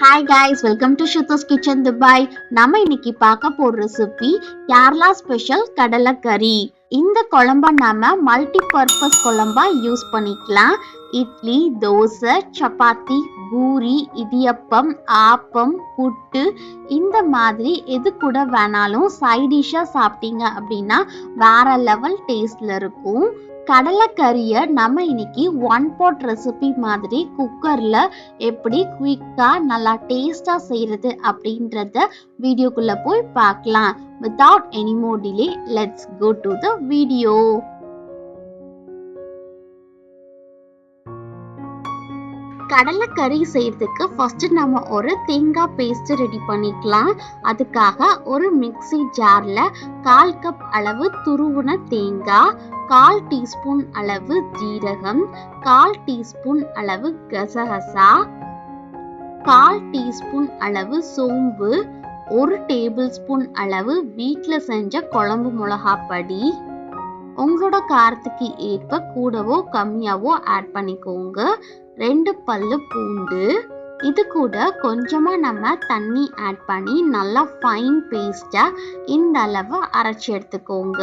Hi guys, welcome to shruthiskitchendubai. நம்ம இன்னைக்கு பார்க்க போற ரெசிபி கேரளா ஸ்பெஷல் கடலக்கறி. இந்த குழம்பை நாம மல்டி பர்பஸ் குழம்பா யூஸ் பண்ணிக்கலாம். இட்லி, தோசை, சப்பாத்தி, பூரி, இடியப்பம், ஆப்பம், புட்டு இந்த மாதிரி எது கூட வேணாலும் சைட் டிஷ்ஷா சாப்பிட்டீங்க அப்படின்னா வேற லெவல் டேஸ்ட்ல இருக்கும். கடலைக்கறியை நம்ம இன்னைக்கு ஒன் பாட் ரெசிபி மாதிரி குக்கர்ல எப்படி குயிக்கா நல்லா டேஸ்டா செய்யறது அப்படின்றத வீடியோக்குள்ள போய் பார்க்கலாம். Without any more delay, let's go to the video. கடலைக்கறி செய்யறதுக்கு ஃபர்ஸ்ட் நம்ம ஒரு தேங்காய் பேஸ்ட் ரெடி பண்ணிக்கலாம். அதுக்காக ஒரு மிக்ஸி ஜார்ல 1/4 கப் அளவு துருவுன தேங்காய், 1/4 டீஸ்பூன் அளவு ஜீரகம், 1/4 டீஸ்பூன் அளவு கசகசா, 1/4 டீஸ்பூன் அளவு சோம்பு, 1 டேபிள் ஸ்பூன் அளவு வீட்ல செஞ்ச குழம்பு மிளகாப்பொடி. உங்களோட காரத்துக்கு ஏற்ப கூடவோ கம்மியாவோ ஆட் பண்ணிக்கோங்க. 2 பல்லு பூண்டு. இது கூட கொஞ்சமா நம்ம தண்ணி ஆட் பண்ணி நல்லா ஃபைன் பேஸ்டா இந்த அளவு அரைச்சி எடுத்துக்கோங்க.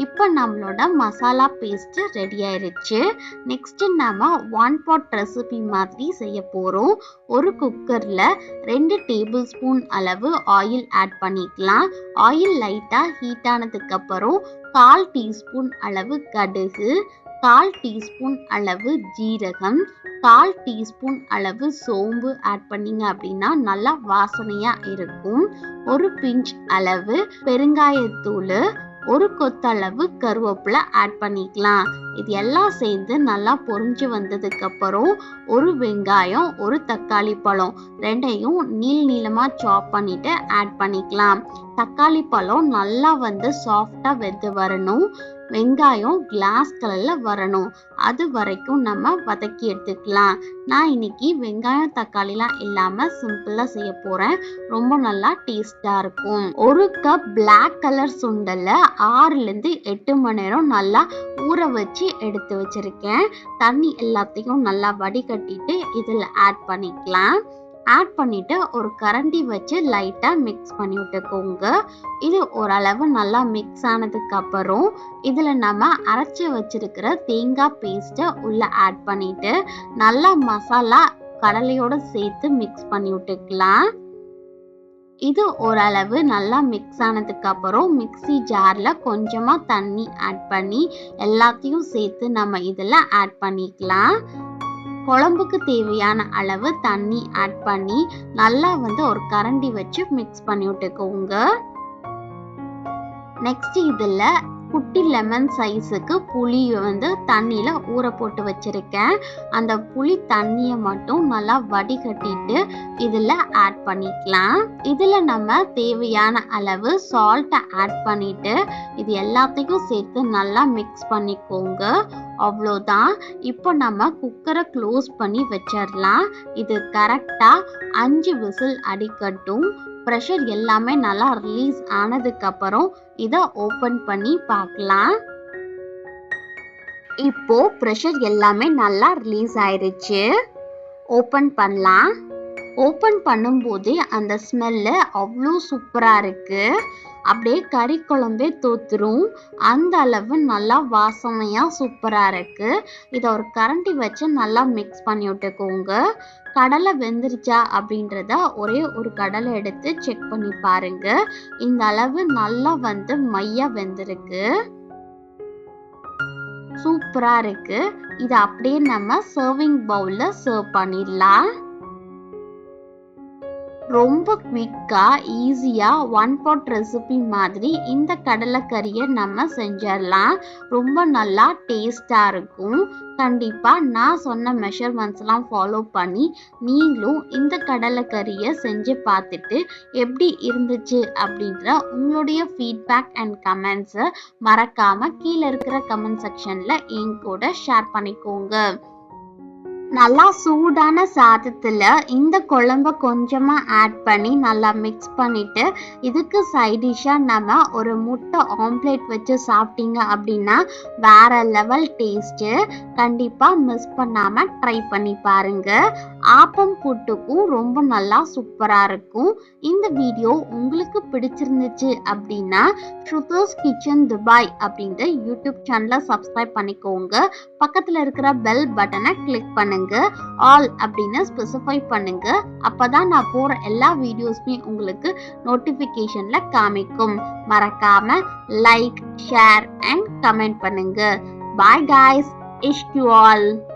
இப்போ நம்மளோட மசாலா பேஸ்ட் ரெடி ஆயிருச்சு. நெக்ஸ்ட் நம்ம ஒன் பாட் ரெசிபி மாதிரி செய்ய போறோம். ஒரு குக்கர்ல 2 டேபிள் ஸ்பூன் அளவு ஆயில் ஆட் பண்ணிக்கலாம். ஆயில் லைட்டா ஹீட் ஆனதுக்கு அப்புறம் 1/4 டீஸ்பூன் அளவு கடுகு, 1/4 டீஸ்பூன் அளவு ஜீரகம், 1/4 டீஸ்பூன் அளவு சோம்பு ஆட் பண்ணீங்க அப்படின்னா நல்லா வாசனையா இருக்கும். ஒரு பிஞ்ச் அளவு பெருங்காயத்தூள், ஒரு கொத்தளவு கருவேப்பிலை ஆட் பண்ணிக்கலாம். இது எல்லாம் சேர்ந்து நல்லா பொரிஞ்சு வந்ததுக்கு அப்புறம் ஒரு வெங்காயம், ஒரு தக்காளி பழம் ரெண்டையும் நீளமா சாப் பண்ணிட்டு ஆட் பண்ணிக்கலாம். தக்காளி பழம் நல்லா சாஃப்டா வெந்து வரணும். வெங்காயம் கிளாஸ் கலர்ல வரணும். அது வரைக்கும் நம்ம வதக்கி எடுத்துக்கலாம். நான் இன்னைக்கு வெங்காயம் தக்காளிலாம் இல்லாம சிம்பிளா செய்ய போறேன். ரொம்ப நல்லா டேஸ்டா இருக்கும். 1 கப் பிளாக் கலர் சுண்டலை 6 to 8 மணி நேரம் நல்லா ஊற வச்சு எடுத்து வச்சிருக்கேன். தண்ணி எல்லாத்தையும் நல்லா வடிகட்டிட்டு இதுல ஆட் பண்ணிக்கலாம். ஆட் பண்ணிட்டு ஒரு கரண்டி வச்சு லைட்டா மிக்ஸ் பண்ணி விட்டுக்கோங்க. இது ஓரளவு நல்லா மிக்ஸ் ஆனதுக்கு அப்புறம் இதுல நம்ம அரைச்சு வச்சிருக்கிற தேங்காய் பேஸ்ட உள்ள ஆட் பண்ணிட்டு நல்லா மசாலா கடலையோட சேர்த்து மிக்ஸ் பண்ணி விட்டுக்கலாம். இது ஓரளவு நல்லா மிக்ஸ் ஆனதுக்கு அப்புறம் மிக்ஸி ஜார்ல கொஞ்சமா தண்ணி ஆட் பண்ணி எல்லாத்தையும் சேர்த்து நம்ம இதுல ஆட் பண்ணிக்கலாம். குழம்புக்கு தேவையான அளவு தண்ணி ஆட் பண்ணி நல்லா ஒரு கரண்டி வச்சு மிக்ஸ் பண்ணி விட்டுக்கோங்க. நெக்ஸ்ட் இதுல குட்டி லெமன் சைஸுக்கு புளி தண்ணியில ஊற போட்டு வச்சிருக்கேன். அந்த புளி தண்ணியை மட்டும் நல்லா வடிகட்டிட்டு இதுல ஆட் பண்ணிக்கலாம். இதுல நம்ம தேவையான அளவு சால்ட் ஆட் பண்ணிட்டு இது எல்லாத்தையும் சேர்த்து நல்லா மிக்ஸ் பண்ணிக்கோங்க. அவ்வளோதான். இப்போ நம்ம குக்கரை க்ளோஸ் பண்ணி வச்சிடலாம். இது கரெக்டா 5 விசில் அடிக்கட்டும். ப்ரெஷர் எல்லாமே நல்லா ரிலீஸ் ஆனதுக்கு அப்புறம் இதை ஓபன் பண்ணி பார்க்கலாம். இப்போ ப்ரெஷர் எல்லாமே நல்லா ரிலீஸ் ஆயிருச்சு. ஓபன் பண்ணலாம். ஓபன் பண்ணும்போதே அந்த ஸ்மெல்லு அவ்வளோ சூப்பரா இருக்கு. அப்படியே கறி குழம்பே தோத்துரும். அந்த அளவு நல்லா வாசனையா சூப்பரா இருக்கு. இதை ஒரு கரண்டி வச்சு நல்லா மிக்ஸ் பண்ணி விட்டுக்கோங்க. கடலை வெந்துருச்சா அப்படின்றத ஒரே ஒரு கடலை எடுத்து செக் பண்ணி பாருங்க. இந்த அளவு நல்லா மையா வெந்திருக்கு. சூப்பரா இருக்கு. இதை அப்படியே நம்ம சர்விங் பவுல்ல சர்வ் பண்ணிடலாம். ரொம்ப குவிக்கா ஈஸியா ஒன் பாட் ரெசிபி மாதிரி இந்த கடலைக்கறியை நம்ம செஞ்சிடலாம். ரொம்ப நல்லா டேஸ்டா இருக்கும். கண்டிப்பா நான் சொன்ன மெஷர்மெண்ட்ஸ்லாம் ஃபாலோ பண்ணி நீங்களும் இந்த கடலைக்கறியை செஞ்சு பார்த்துட்டு எப்படி இருந்துச்சு அப்படின்ற உங்களுடைய ஃபீட்பேக் அண்ட் கமெண்ட்ஸை மறக்காம கீழே இருக்கிற கமெண்ட் செக்ஷன்ல என் கூட ஷேர் பண்ணிக்கோங்க. நல்லா சூடான சாதத்துல இந்த குழம்ப கொஞ்சமா ஆட் பண்ணி நல்லா மிக்ஸ் பண்ணிட்டு இதுக்கு சைட் டிஷ்ஷா நம்ம ஒரு முட்டை ஆம்லேட் வச்சு சாப்பிட்டீங்க அப்படின்னா வேற லெவல் டேஸ்ட். கண்டிப்பா மிஸ் பண்ணாம ட்ரை பண்ணி பாருங்க. ஆப்பம் புட்டுக்கும் ரொம்ப நல்லா சூப்பரா இருக்கும். இந்த வீடியோ உங்களுக்கு பிடிச்சிருந்துச்சு அப்படின்னா ஸ்ருதிஸ் கிச்சன் துபாய் அப்படின்ற யூடியூப் சேனலை சப்ஸ்கிரைப் பண்ணிக்கோங்க. பக்கத்துல இருக்கிற பெல் பட்டனை கிளிக் பண்ணுங்க. ஆல் அப்படின்னு ஸ்பெசிஃபை பண்ணுங்க. அப்பதான் நான் போற எல்லா வீடியோஸ்மே உங்களுக்கு நோட்டிபிகேஷன்ல காமிக்கும். மறக்காம லைக், ஷேர் அண்ட் கமெண்ட் பண்ணுங்க. Bye guys. Ish you all.